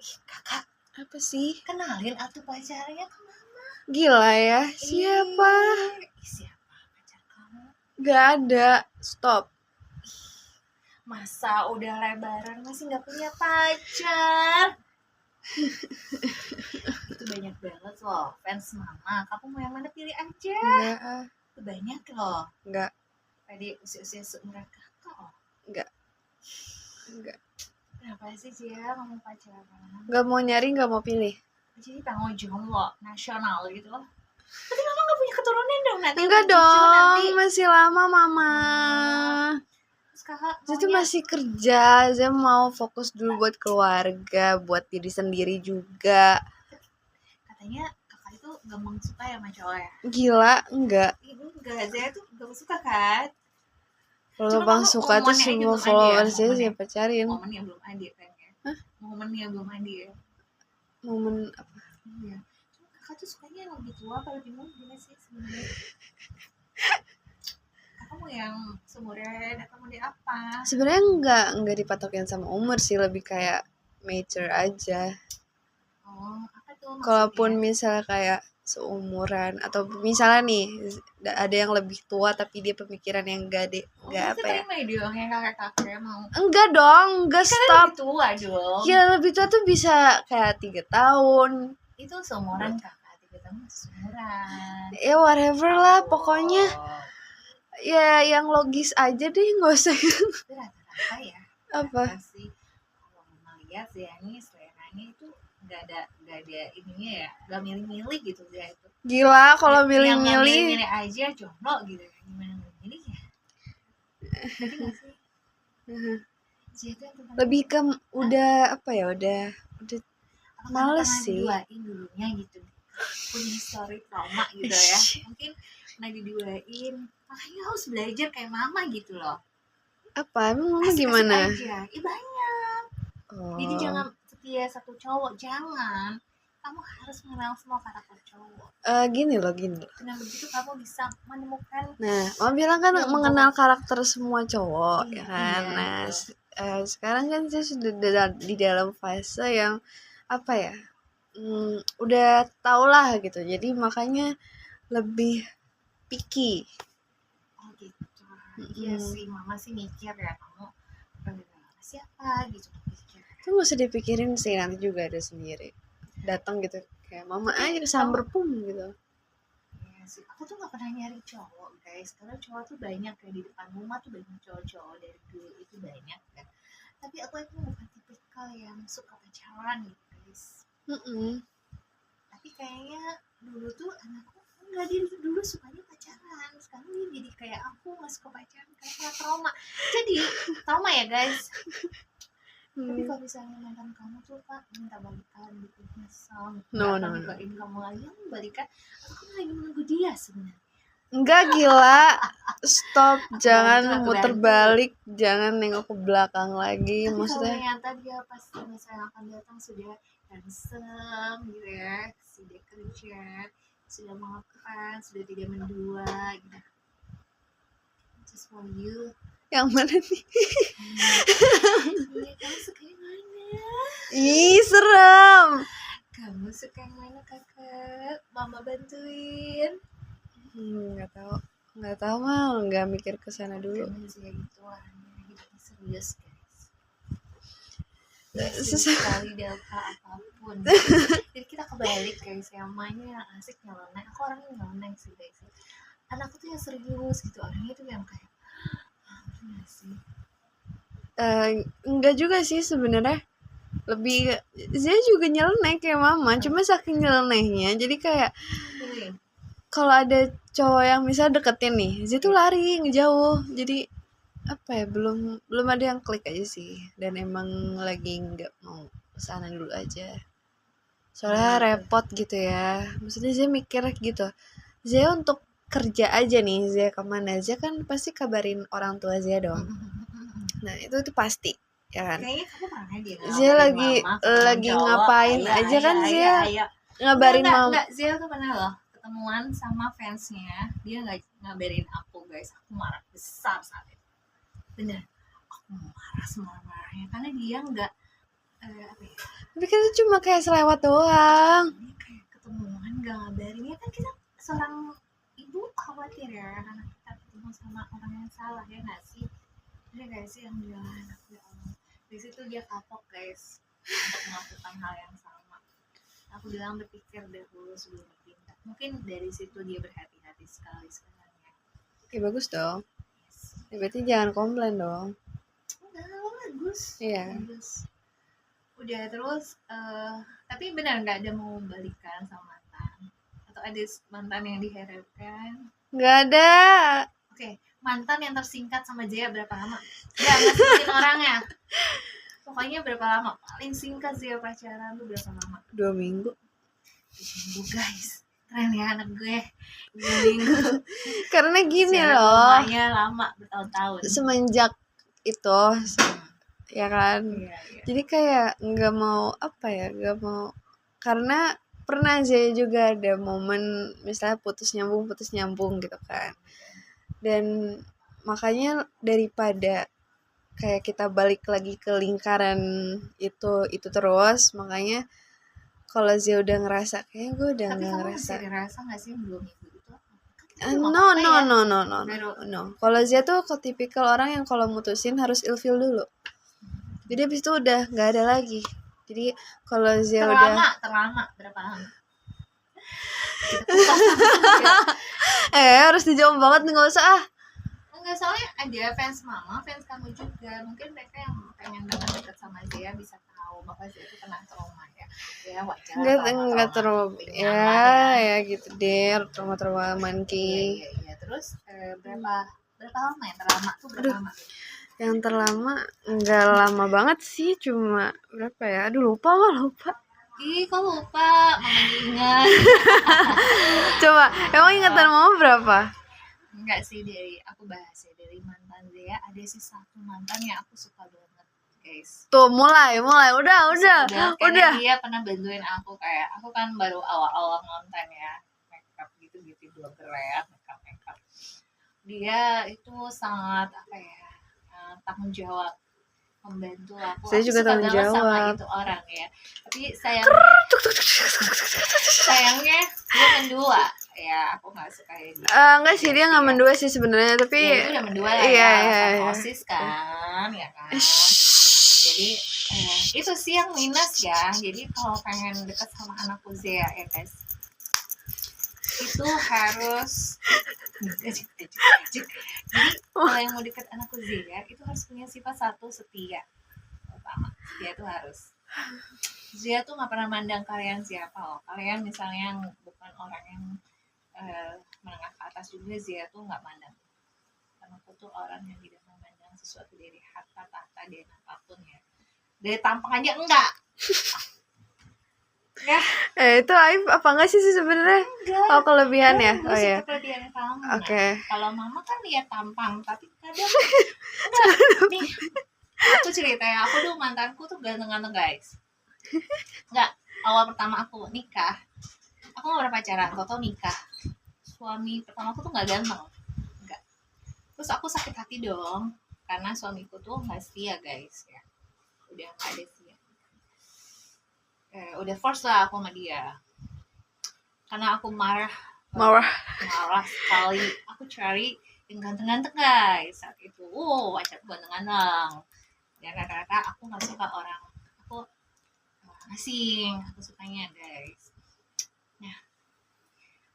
Ih, kakak, Apa sih? kenalin atuh pacarnya ke mama. Gila ya, siapa? Siapa pacar kamu? Gak ada, stop. Masa udah lebaran masih gak punya pacar? Itu banyak banget loh fans mama. Kamu mau yang mana pilih aja. Enggak, Itu banyak loh. enggak, Tadi usia-usia seumuran kakak loh. enggak. Kenapa sih Cia ngomong pacaran? Gak mau nyari, gak mau pilih. Jadi tanggung jawab nasional gitu loh. Tapi mama gak punya keturunan dong nanti. Enggak cucu dong, nanti. masih lama mama. Terus kakak Saya tuh maunya masih kerja, saya mau fokus dulu buat keluarga, buat diri sendiri juga. katanya kakak itu gampang suka ya sama cowok ya? Gila, enggak. Enggak, saya tuh gak suka kan. Kalau Cuma bang kamu suka tuh momennya aja semua belum ada ya, followers saya momennya. pacarin. Momennya belum ada kan ya? Hah? Momennya belum ada ya? Momen apa? Iya. Cuma kakak tuh sukanya yang lebih tua apa lebih muda sih sebenarnya? Kakak mau yang seumuran atau mau apa? Sebenarnya enggak dipatokin sama umur sih, lebih kayak mature aja. Oh, apa tuh maksudnya? Kalaupun misalnya kayak seumuran atau misalnya nih ada yang lebih tua tapi dia pemikiran yang enggak apa ya? Terima dong yang kakak mau. Enggak dong, enggak, stop. Lebih tua dong. Ya lebih tua tuh bisa kayak 3 tahun. Itu seumuran kakak, 3 tahun seumuran. Ya whatever lah, pokoknya ya yang logis aja deh, nggak usah. Itu rata-rata ya. Apa? Sih kalau melihat ya ini seleranya itu nggak ada ininya ya, nggak milih-milih gitu ya itu. Gila kalau Yang milih-milih. milih aja jomblo gitu ya, gimana milih ya? Lebih ke udah apa ya, udah males sih. Diduain dulunya gitu, punya history trauma gitu ya, mungkin pernah diduain, makanya harus belajar kayak mama gitu loh. Apa emang mama gimana? Aja. Banyak. Jadi jangan setia satu cowok, jangan. Kamu harus mengenal semua karakter cowok. Gini loh. Dengan begitu kamu bisa menemukan. Nah, mama bilang kan mengenal karakter semua cowok, iya, ya kan. iya, nah, sekarang kan saya sudah di dalam fase yang apa ya? Udah tau lah gitu. Jadi makanya lebih picky. Oh gitu. Iya sih, mama sih mikir ya kamu siapa gitu. Itu gak usah dipikirin sih, nanti juga ada sendiri. Datang gitu kayak mama aja samber pum gitu. Iya sih, aku tuh gak pernah nyari cowok guys, karena cowok tuh banyak kayak di depan rumah tuh banyak cowok-cowok dari dulu itu banyak kan. Tapi aku itu bukan tipikal yang suka pacaran gitu guys. Tapi kayaknya dulu tuh anakku enggak, dia dulu sukanya pacaran, sekarang dia jadi kayak aku gak suka pacaran karena trauma. Jadi trauma ya guys. Tapi kalau misalnya mantan kamu tuh Kak minta balikan gitu, misal balikin kamu lagi, balikan, aku lagi menunggu dia sebenarnya. Enggak, gila, stop. Jangan muter balik, jangan nengok ke belakang lagi. Tapi maksudnya kalau ternyata dia pas masa yang akan datang sudah handsome gitu ya, sudah kerja, sudah makan, sudah tidak mendua gitu, just for you. Yang mana nih? Kamu suka yang mana? Ih, serem. Kamu suka yang mana kakak? Mama bantuin. Nggak tahu mah, nggak mikir ke sana dulu. Kamu sih gitu orangnya, hidupnya serius guys. Sekali delta apapun. Jadi kita kebalik guys, yang mainnya yang asik nyeleneh. Aku orangnya nyeleneh sih guys. Anakku tuh yang serius gitu, orangnya tuh yang kayak enggak juga sih sebenarnya. Lebih saya juga nyeleneh kayak mama, cuma saking nyelenehnya jadi kayak kalau ada cowok yang misalnya deketin nih, dia tuh lari ngejauh. Jadi apa ya, belum ada yang klik aja sih, dan emang lagi nggak mau kesana dulu aja. Soalnya repot gitu ya. Maksudnya saya mikir gitu, saya untuk kerja aja nih, saya kemana aja kan pasti kabarin orang tua saya dong. Nah itu pasti ya kan. Kayaknya kamu pernah dia saya lagi ngapain aja kan saya ngabarin mama. Zia tuh pernah loh ketemuan sama fansnya, dia nggak ngabarin aku guys, aku marah besar saat itu. Bener, aku marah semarah-marahnya karena dia nggak Tapi kan itu cuma kayak selewat doang. Ini kayak ketemuan gak ngabarin ya kan, kita seorang ibu khawatir ya anak kita ketemu sama orang yang salah, ya nggak sih? Udah gak sih, yang bilang anak ya Allah, di situ dia kapok guys untuk melakukan hal yang sama. Aku bilang berpikir dahulu sebelum bertindak. Mungkin dari situ dia berhati-hati sekali sekarang ya. Ya bagus dong. Yes. Ya berarti jangan komplain dong. Udah bagus. Iya. Bagus. Udah terus tapi benar nggak ada mau balikan sama mantan? Atau ada mantan yang diharapkan? Nggak ada. Oke, mantan yang tersingkat sama Zia berapa lama? Ya, nggak sebutin orangnya. Pokoknya berapa lama? Paling singkat Zia pacaran tuh berapa lama? 2 minggu. 2 minggu guys. Keren ya anak gue. 2 minggu. Karena gini Zia loh. rumahnya lama bertahun-tahun. Semenjak itu ya kan. Iya. Jadi kayak nggak mau nggak mau, karena pernah aja juga ada momen misalnya putus nyambung gitu kan. Dan makanya daripada kayak kita balik lagi ke lingkaran itu terus, makanya kalau Zia udah ngerasa kayaknya gue udah Tapi nggak kamu ngerasa. masih ngerasa nggak sih 2 minggu itu? No. Kalau Zia tuh tipikal orang yang kalau mutusin harus ilfil dulu. Jadi abis itu udah nggak ada lagi. Jadi kalau Zia terlama berapa lama? harus dijawab banget, nggak usah ah. Enggak, soalnya ada fans mama, fans kamu juga. Mungkin mereka yang pengen dekat sama Zia bisa tahu bahwa Zia itu kena trauma ya. Ya wajar. Nggak terlalu ya gitu deh, trauma manki. Iya. Terus berapa lama yang terlama tuh berapa lama? Yang terlama nggak lama banget sih, cuma berapa ya? Aduh lupa. Ih, kok lupa? Mama ingat. Coba, emang ingatan mama berapa? Enggak sih, aku bahas ya dari mantan Zia. Ada sih satu mantan yang aku suka banget guys. Tuh mulai udah. Karena dia pernah bantuin aku, kayak aku kan baru awal-awal ngonten ya, makeup gitu blogger ya, makeup. Dia itu sangat tanggung jawab, membantu aku. Saya juga tanggung jawab sama itu orang ya. Tapi sayangnya dia mendua ya, aku nggak suka dia. Enggak sih, dia nggak mendua sih sebenarnya, tapi ya, itu udah mendua lah iya. OSIS kan ya kan. Jadi itu sih yang minus ya. Jadi kalau pengen dekat sama anakku Zia ya guys, itu harus jadi kalau yang mau dekat anakku Zia itu harus punya sifat satu, setia. Pertama, setia itu harus. Zia tuh nggak pernah mandang kalian siapa loh. Kalian misalnya yang bukan orang yang menengah ke atas juga, Zia tuh nggak mandang. Karena aku tuh orang yang tidak memandang sesuatu dari harta, tahta, dan apapun ya. Dari tampang aja enggak. Ya. Itu aib apa enggak sih sebenarnya? Oh, kelebihan ya. Oh ya. Kelebihan kamu. Oke. Kalau mama kan lihat tampang, tapi kadang nih aku cerita ya, aku dulu mantanku tuh ganteng-ganteng guys. Enggak, awal pertama aku nikah, aku nggak pernah pacaran, tau nikah. Suami pertama aku tuh nggak ganteng, enggak. Terus aku sakit hati dong, karena suamiku tuh nggak setia guys ya. Udah nggak ada setia. Udah force lah aku sama dia, karena aku marah sekali. Aku cari yang ganteng-ganteng guys saat itu. Pacarku ganteng-ganteng. Dan rata-rata aku nggak suka orang asing, aku sukanya guys. Nah,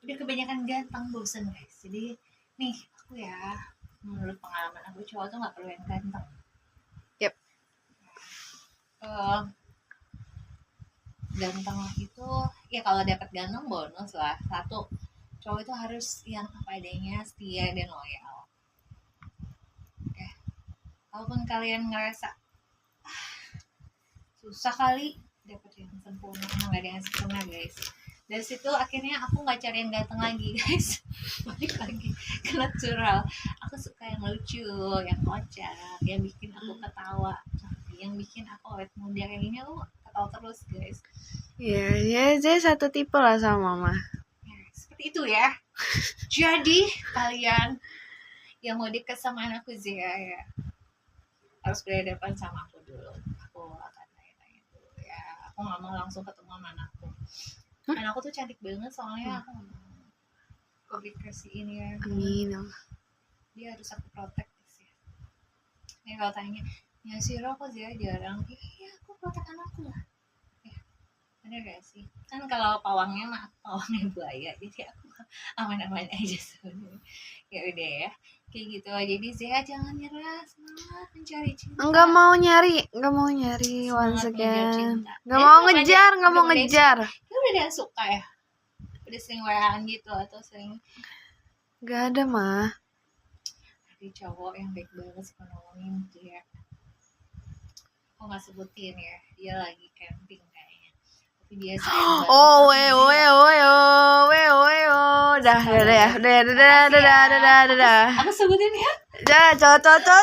udah kebanyakan ganteng, bosen guys. Jadi nih aku ya, menurut pengalaman aku, cowok tuh nggak perlu yang ganteng. Yep. Ganteng itu ya, kalau dapat ganteng bonus lah. Satu, cowok itu harus yang apa adanya, setia dan loyal. Oke. Kalaupun kalian ngerasa susah kali dapat yang sempurna, emang gak ada yang sempurna guys. Dari situ akhirnya aku nggak cari yang ganteng lagi guys. Balik lagi ke natural. Aku suka yang lucu, yang kocak, yang bikin aku ketawa, yang bikin aku awet muda kayak gini. Aku ketawa terus guys. Iya, dia satu tipe lah sama mama. Ya, seperti itu ya. Jadi kalian yang mau deket sama anakku Zia ya, harus berhadapan sama aku dulu. Aku akan tanya-tanya dulu ya. aku nggak mau langsung ketemu sama anakku. Anakku tuh cantik banget soalnya aku dikasih ini ya. Amin. Dia harus aku protek sih. Ya kalau tanya, ya sih kok dia jarang. Iya aku protek anakku lah. Ya, bener gak sih? Kan kalau pawangnya buaya, jadi aku aman-aman aja sebenarnya. Ya udah ya, kayak gitu. Jadi Zia jangan nyerah, semangat mencari cinta. Enggak mau nyari once again. Enggak mau ngejar. Ya udah dia suka ya. Udah sering WA-an gitu atau sering. Gak ada mah. Ada cowok yang baik banget suka nolongin dia. Aku nggak sebutin ya, dia lagi camping kayaknya. Tapi dia sayang banget. Oh, udah. Aku sebutin ya. Dah, cocok.